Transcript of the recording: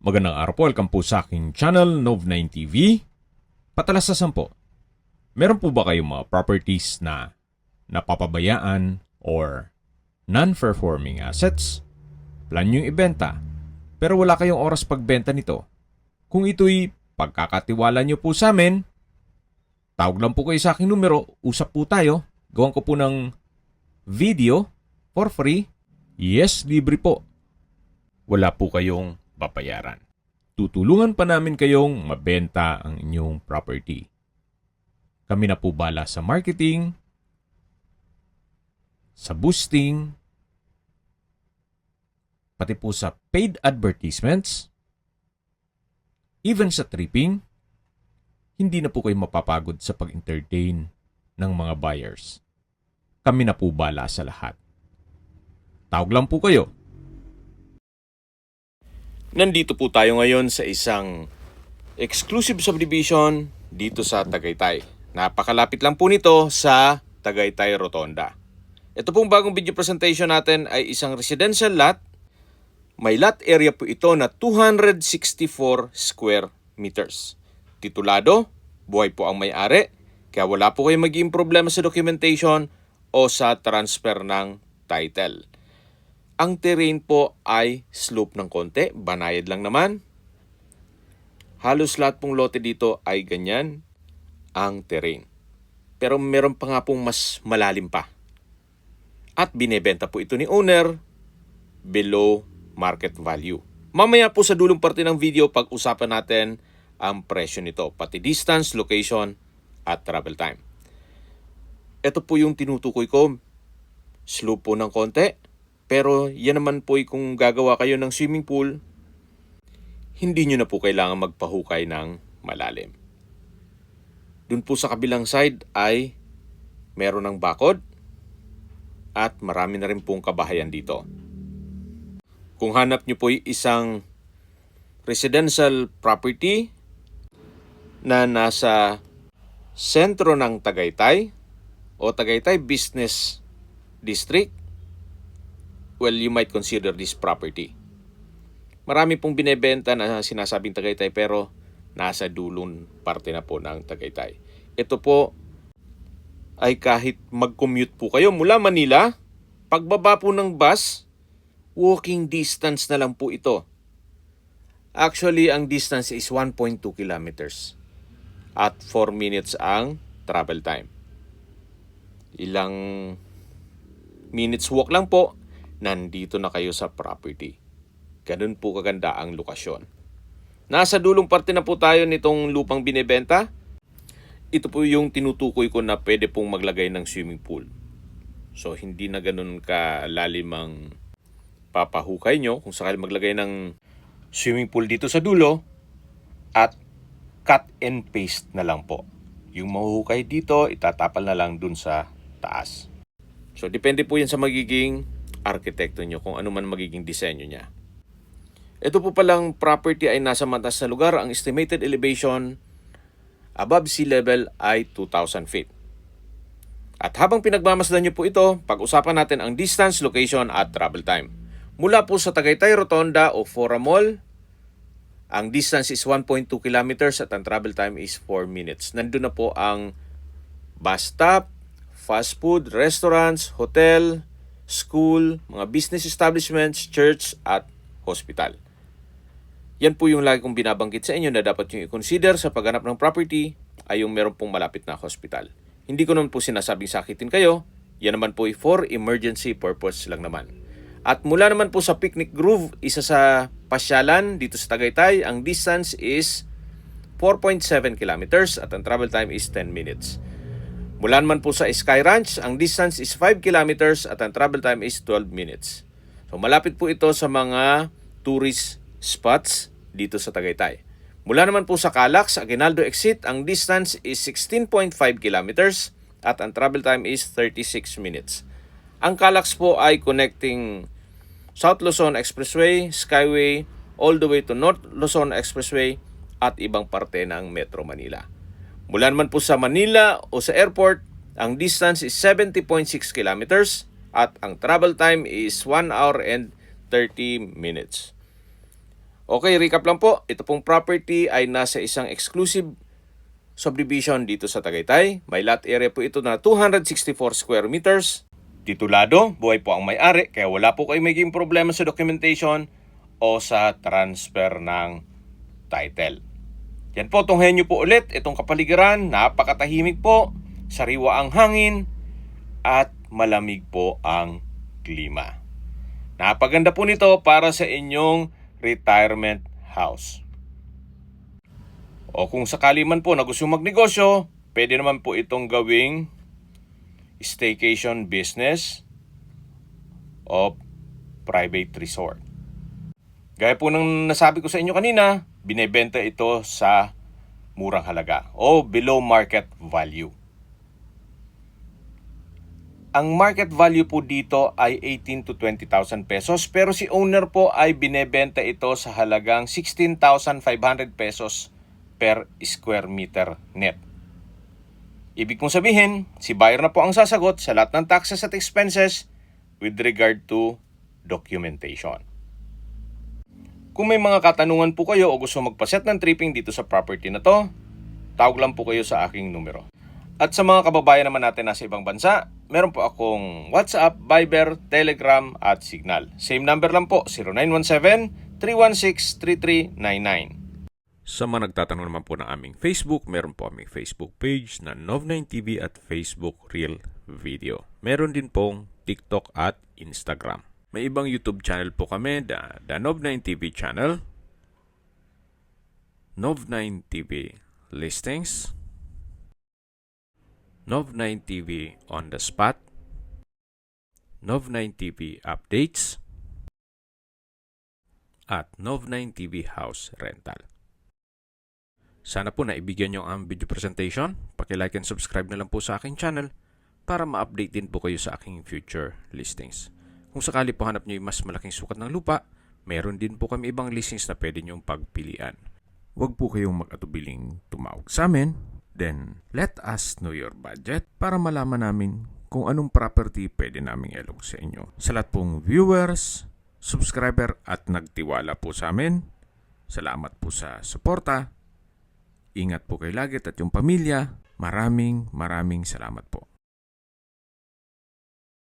Magandang araw po, welcome po sa aking channel, Nov9 TV. Patalasasan po, meron po ba kayong mga properties na napapabayaan or non-performing assets? Plan nyo ibenta, pero wala kayong oras pagbenta nito. Kung ito'y pagkakatiwala nyo po sa amin, tawag lang po kayo sa aking numero, usap po tayo, gawan ko po ng video for free. Yes, libre po. Wala po kayong babayaran. Tutulungan pa namin kayong mabenta ang inyong property. Kami na po bala sa marketing, sa boosting, pati po sa paid advertisements, even sa tripping. Hindi na po kayo mapapagod sa pag-entertain ng mga buyers. Kami na po bala sa lahat. Tawag lang po kayo. Nandito po tayo ngayon sa isang exclusive subdivision dito sa Tagaytay. Napakalapit lang po nito sa Tagaytay Rotonda. Ito pong bagong video presentation natin ay isang residential lot. May lot area po ito na 264 square meters. Titulado, buhay po ang may-ari, kaya wala po kayong magiging problema sa documentation o sa transfer ng title. Ang terrain po ay slope ng konti, banayad lang naman. Halos lahat pong lote dito ay ganyan ang terrain. Pero meron pa nga pong mas malalim pa. At binebenta po ito ni owner below market value. Mamaya po sa dulong parte ng video, pag-usapan natin ang presyo nito, pati distance, location, at travel time. Ito po yung tinutukoy ko. Slope po ng konti. Pero yan naman po kung gagawa kayo ng swimming pool, hindi nyo na po kailangan magpahukay ng malalim. Dun po sa kabilang side ay meron ng bakod at marami na rin pong kabahayan dito. Kung hanap nyo po isang residential property na nasa sentro ng Tagaytay o Tagaytay Business District, well, you might consider this property. Marami pong binebenta na sinasabing Tagaytay pero nasa dulong parte na po ng Tagaytay. Ito po ay kahit mag-commute po kayo mula Manila, pagbaba po ng bus, walking distance na lang po ito. Actually, ang distance is 1.2 kilometers at 4 minutes ang travel time. Ilang minutes walk lang po, nandito na kayo sa property. Ganun po kaganda ang lokasyon. Nasa dulong parte na po tayo nitong lupang binebenta. Ito po yung tinutukoy ko na pwede pong maglagay ng swimming pool. So, hindi na ganun kalalim ang papahukay nyo kung sakali maglagay ng swimming pool dito sa dulo at cut and paste na lang po. Yung mahuhukay dito, itatapal na lang dun sa taas. So, depende po yan sa magiging arkitekto nyo kung ano man magiging disenyo niya. Ito po palang property ay nasa mataas na lugar. Ang estimated elevation above sea level ay 2,000 feet. At habang pinagmamasdan nyo po ito, pag-usapan natin ang distance, location at travel time. Mula po sa Tagaytay Rotonda o Fora Mall, ang distance is 1.2 kilometers at ang travel time is 4 minutes. Nandun na po ang bus stop, fast food, restaurants, hotel, school, mga business establishments, church, at hospital. Yan po yung lagi kong binabanggit sa inyo na dapat nyo i-consider sa paghanap ng property ay yung meron pong malapit na hospital. Hindi ko naman po sinasabing sakitin kayo, yan naman po for emergency purpose lang naman. At mula naman po sa Picnic Grove, isa sa pasyalan dito sa Tagaytay, ang distance is 4.7 kilometers at ang travel time is 10 minutes. Mula naman po sa Sky Ranch, ang distance is 5 kilometers at ang travel time is 12 minutes. So malapit po ito sa mga tourist spots dito sa Tagaytay. Mula naman po sa Calax, Aguinaldo Exit, ang distance is 16.5 kilometers at ang travel time is 36 minutes. Ang Calax po ay connecting South Luzon Expressway, Skyway, all the way to North Luzon Expressway at ibang parte ng Metro Manila. Mula naman po sa Manila o sa airport, ang distance is 70.6 kilometers at ang travel time is 1 hour and 30 minutes. Okay, recap lang po. Ito pong property ay nasa isang exclusive subdivision dito sa Tagaytay. May lot area po ito na 264 square meters. Titulado, buhay po ang may-ari, kaya wala po kayong magiging problema sa documentation o sa transfer ng title. Yan po, tunghayan nyo po ulit itong kapaligiran. Napakatahimik po, sariwa ang hangin, at malamig po ang klima. Napaganda po nito para sa inyong retirement house. O kung sakali man po na gusto magnegosyo, pwede naman po itong gawing staycation business o private resort. Gaya po ng nasabi ko sa inyo kanina, binebenta ito sa murang halaga o below market value. Ang market value po dito ay 18 to 20,000 pesos, pero si owner po ay binebenta ito sa halagang 16,500 pesos per square meter net. Ibig kong sabihin, si buyer na po ang sasagot sa lahat ng taxes at expenses with regard to documentation. Kung may mga katanungan po kayo o gusto magpaset ng tripping dito sa property na to, tawag lang po kayo sa aking numero. At sa mga kababayan naman natin nasa ibang bansa, meron po akong WhatsApp, Viber, Telegram at Signal. Same number lang po, 0917-316-3399. Sa mga nagtatanong naman po ng aming Facebook, meron po aming Facebook page na Nov9TV at Facebook Real Video. Meron din pong TikTok at Instagram. May ibang YouTube channel po kami, the Nov9TV channel, Nov9TV Listings, Nov9TV On The Spot, Nov9TV Updates, at Nov9TV House Rental. Sana po naibigyan nyo ang video presentation. Paki-like and subscribe na lang po sa aking channel para ma-update din po kayo sa aking future listings. Kung sakali po hanap nyo yung mas malaking sukat ng lupa, meron din po kami ibang listings na pwede nyong pagpilian. Huwag po kayong mag-atubiling tumawag sa amin. Then, let us know your budget para malaman namin kung anong property pwede naming ilog sa inyo. Sa lahat pong viewers, subscriber at nagtiwala po sa amin, salamat po sa suporta. Ingat po kayo lagi at yung pamilya. Maraming salamat po.